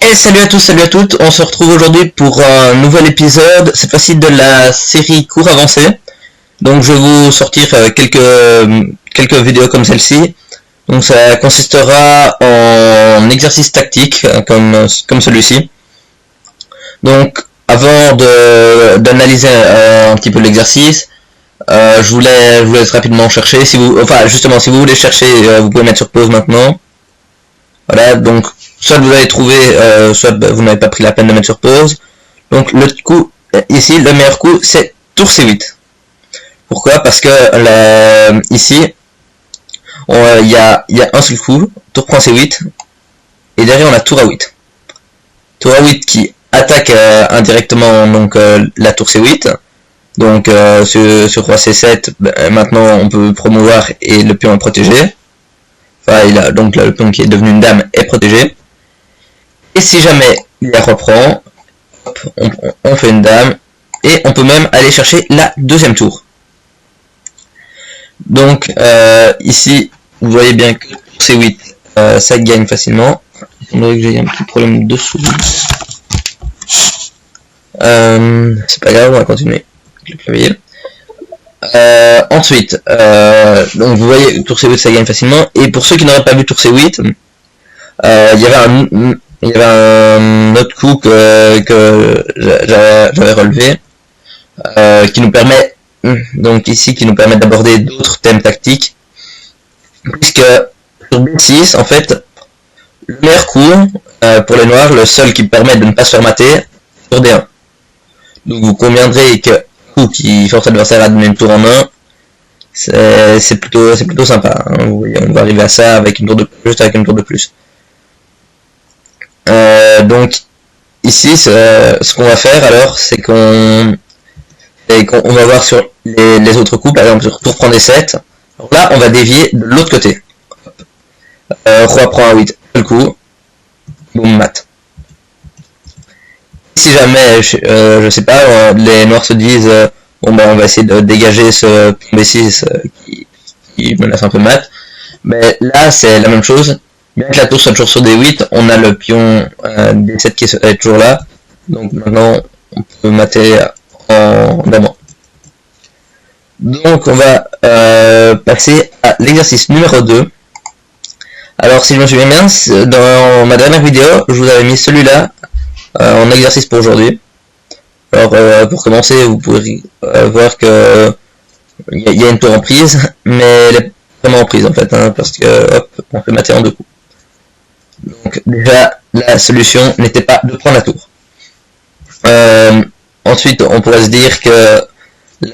Et salut à tous, salut à toutes, on se retrouve aujourd'hui pour un nouvel épisode, cette fois-ci de la série cours avancé. Donc je vais vous sortir quelques vidéos comme celle-ci. Donc ça consistera en exercices tactiques comme celui-ci. Donc avant d'analyser un petit peu l'exercice, je vous laisse rapidement chercher. Si vous voulez chercher, vous pouvez mettre sur pause maintenant. Voilà, donc soit vous avez trouvé, soit vous n'avez pas pris la peine de mettre sur pause. Donc le coup, ici, le meilleur coup, c'est tour C8. Pourquoi? Parce que ici, il y a un seul coup, tour prend C8, et derrière on a tour A8. Tour A8 qui attaque indirectement donc la tour C8. Donc sur roi C7, maintenant on peut promouvoir et le pion est protégé. Enfin, donc là, le pion qui est devenu une dame est protégé. Et si jamais il la reprend, hop, on fait une dame. Et on peut même aller chercher la deuxième tour. Donc ici, vous voyez bien que pour C8, ça gagne facilement. Il semblerait que j'ai un petit problème de souris. C'est pas grave, on va continuer avec le clavier. Ensuite, donc vous voyez tour C8 ça gagne facilement, et pour ceux qui n'auraient pas vu tour C8, il y avait un autre coup que j'avais relevé, qui nous permet d'aborder d'autres thèmes tactiques, puisque sur B6 en fait le meilleur coup pour les noirs, le seul qui permet de ne pas se faire mater, sur D1. Donc vous conviendrez que qui force l'adversaire à donner une tour en main, c'est plutôt sympa, hein. Vous voyez, on va arriver à ça avec une tour de plus, juste avec une tour de plus. Donc ici, ce qu'on va faire alors, c'est qu'on va voir sur les autres coups, par exemple sur tour prend D7. Alors là, on va dévier de l'autre côté. Roi prend A8, le coup, boum, mat. Si jamais, je sais pas, les noirs se disent bon ben on va essayer de dégager ce pion B6 qui menace un peu mat, mais là c'est la même chose, bien que la tour soit toujours sur D8, on a le pion D7 qui est toujours là, donc maintenant on peut mater en d'amant. Donc on va passer à l'exercice numéro 2. Alors si je me souviens bien, dans ma dernière vidéo, je vous avais mis celui-là en exercice pour aujourd'hui. Alors pour commencer, vous pouvez voir que il y a une tour en prise, mais elle est vraiment en prise en fait, hein, parce que hop, on peut mater en deux coups. Donc déjà la solution n'était pas de prendre la tour. Ensuite, on pourrait se dire que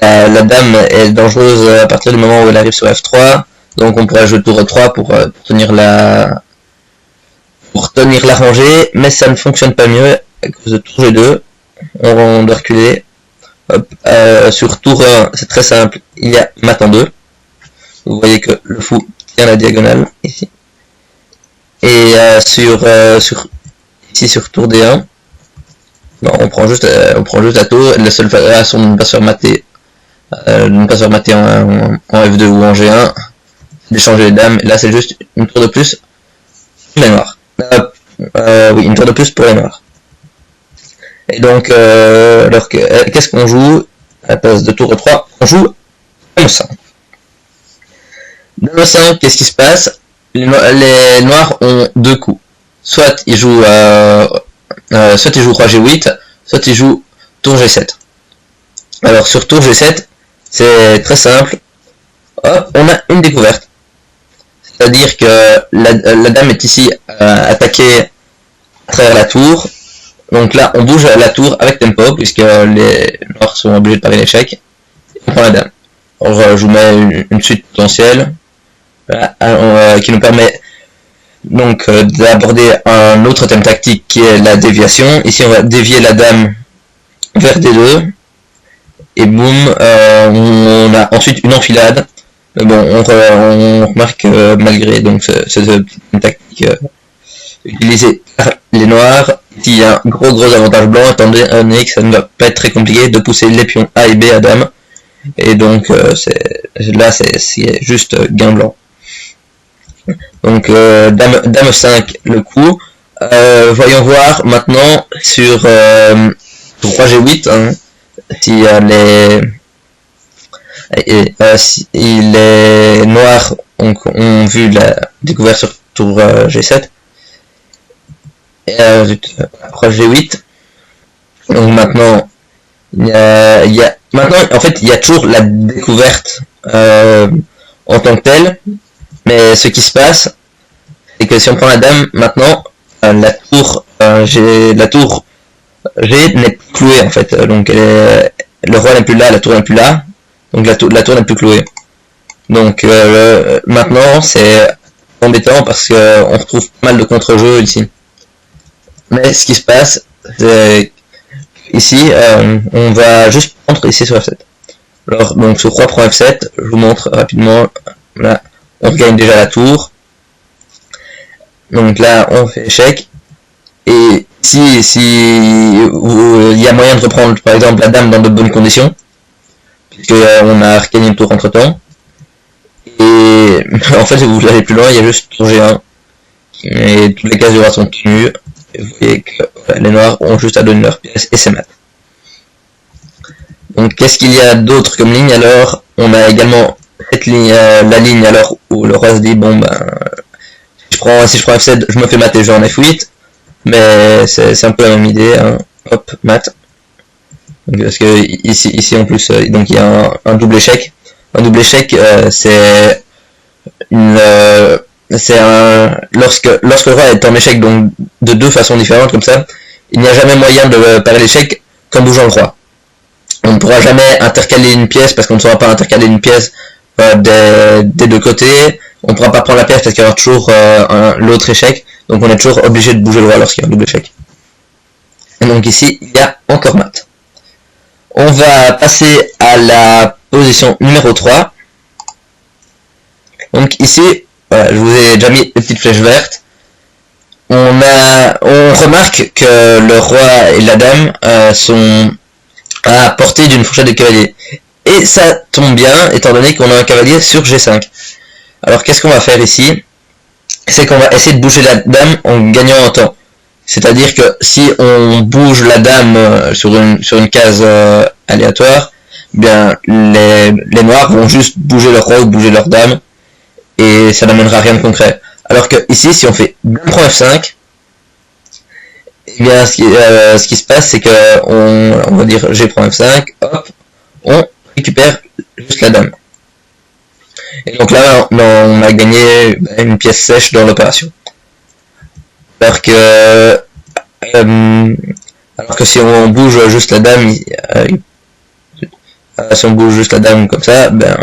la dame est dangereuse à partir du moment où elle arrive sur F3, donc on pourrait jouer tour E3 pour tenir la rangée, mais ça ne fonctionne pas mieux à cause de tour G2. On doit reculer. Hop, sur tour 1, c'est très simple, il y a mat en 2. Vous voyez que le fou tient la diagonale ici. Et ici sur tour D1, non, on prend juste la tour. La seule façon de ne pas se faire mater, en F2 ou en G1, c'est d'échanger les dames. Et là, c'est juste une tour de plus pour les noirs. Oui, une tour de plus pour les noirs. Et donc, alors qu'est-ce qu'on joue à la place de tour E3? On joue Dame 5. Dame 5, qu'est-ce qui se passe? Les noirs ont deux coups. Soit ils jouent roi G8, soit ils jouent tour G7. Alors sur tour G7, c'est très simple. Hop, on a une découverte. C'est-à-dire que la dame est ici attaquée à travers la tour. Donc là, on bouge la tour avec tempo, puisque les noirs sont obligés de parier l'échec. On prend la dame. Alors je vous mets une suite potentielle qui nous permet donc d'aborder un autre thème tactique qui est la déviation. Ici, on va dévier la dame vers D2. Et boum, on a ensuite une enfilade. Mais bon, on remarque malgré donc cette petite tactique utilisée par les noirs, il y a un gros avantage blanc, étant donné que ça ne va pas être très compliqué de pousser les pions A et B à dame. Et donc c'est juste gain blanc. Donc dame 5 le coup. voyons voir maintenant sur 3G8 hein, si si les noirs ont vu la découverte sur tour G7 et 3G8. Donc maintenant maintenant en fait il y a toujours la découverte en tant que telle, mais ce qui se passe c'est que si on prend la dame maintenant, la tour G n'est plus clouée en fait, donc le roi n'est plus là, la tour n'est plus là, donc la tour n'est plus clouée. Donc maintenant c'est embêtant parce que on retrouve pas mal de contre-jeux ici. Mais ce qui se passe, c'est ici on va juste prendre ici sur F7. Alors donc sur roi prend F7, je vous montre rapidement. Là, on gagne déjà la tour. Donc là on fait échec. Et si il y a moyen de reprendre par exemple la dame dans de bonnes conditions, puisque on a gagné une tour entre temps. Et en fait si vous voulez aller plus loin, il y a juste tour G1 et toutes les cases du roi sont tenues. Et vous voyez que les noirs ont juste à donner leur pièce et c'est mat. Donc qu'est-ce qu'il y a d'autre comme ligne? Alors on a également cette ligne, la ligne alors où le roi se dit bon ben si je prends F7 je me fais mater, je vais en F8. Mais c'est un peu la même idée, hein. Hop, mat. Donc, parce que ici en plus, donc il y a un double échec. Un double échec, c'est lorsque le roi est en échec, donc de deux façons différentes comme ça, il n'y a jamais moyen de parer l'échec qu'en bougeant le roi. On ne pourra jamais intercaler une pièce parce qu'on ne saura pas intercaler une pièce des deux côtés. On ne pourra pas prendre la pièce parce qu'il y aura toujours l'autre échec. Donc on est toujours obligé de bouger le roi lorsqu'il y a un double échec. Et donc ici, il y a encore mat. On va passer à la position numéro 3. Donc ici, voilà, je vous ai déjà mis une petite flèche verte. On remarque que le roi et la dame sont à portée d'une fourchette de cavalier. Et ça tombe bien, étant donné qu'on a un cavalier sur G5. Alors qu'est-ce qu'on va faire ici? C'est qu'on va essayer de bouger la dame en gagnant en temps. C'est-à-dire que si on bouge la dame sur une case aléatoire, bien les noirs vont juste bouger leur roi ou bouger leur dame et ça n'amènera rien de concret. Alors que ici, si on fait dame prend F5, eh bien ce qui se passe c'est que on va dire G prend F5, hop, on récupère juste la dame. Et donc là, on a gagné une pièce sèche dans l'opération. Alors que si on bouge juste la dame, si on bouge juste la dame comme ça, ben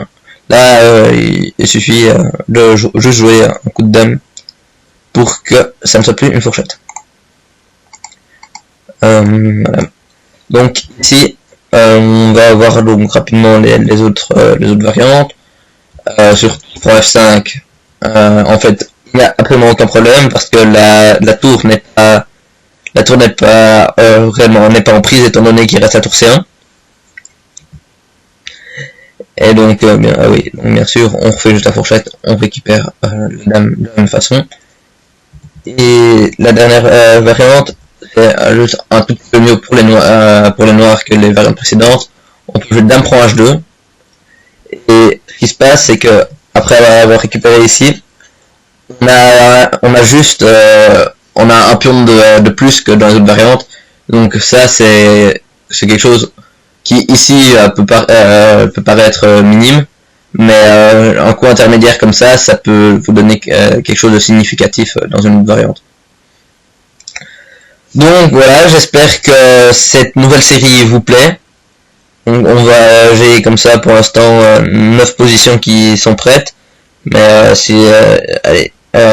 là, il suffit de juste jouer un coup de dame pour que ça ne soit plus une fourchette. Voilà. Donc ici, on va voir donc rapidement les autres variantes. Sur F5, en fait, il n'y a absolument aucun problème parce que la tour n'est pas réellement n'est pas en prise étant donné qu'il reste la tour C1. Et donc, bien sûr, on refait juste la fourchette, on récupère la dame de la même façon. Et la dernière variante, c'est juste un tout petit peu mieux pour les noirs que les variantes précédentes. On peut jouer dame prend H2. Et ce qui se passe, c'est que après avoir récupéré ici, on a juste on a un pion de plus que dans les autres variantes. Donc ça c'est quelque chose qui ici peut paraître minime, mais un coup intermédiaire comme ça peut vous donner quelque chose de significatif dans une autre variante. Donc voilà, j'espère que cette nouvelle série vous plaît. J'ai comme ça pour l'instant 9 positions qui sont prêtes, mais allez,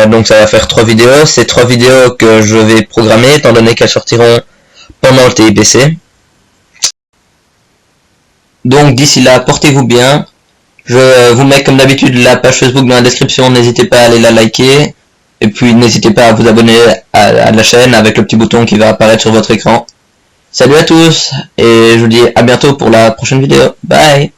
donc ça va faire 3 vidéos. Ces 3 vidéos que je vais programmer étant donné qu'elles sortiront pendant le TIPC. Donc d'ici là, portez-vous bien. Je vous mets comme d'habitude la page Facebook dans la description, n'hésitez pas à aller la liker. Et puis n'hésitez pas à vous abonner à la chaîne avec le petit bouton qui va apparaître sur votre écran. Salut à tous, et je vous dis à bientôt pour la prochaine vidéo. Bye!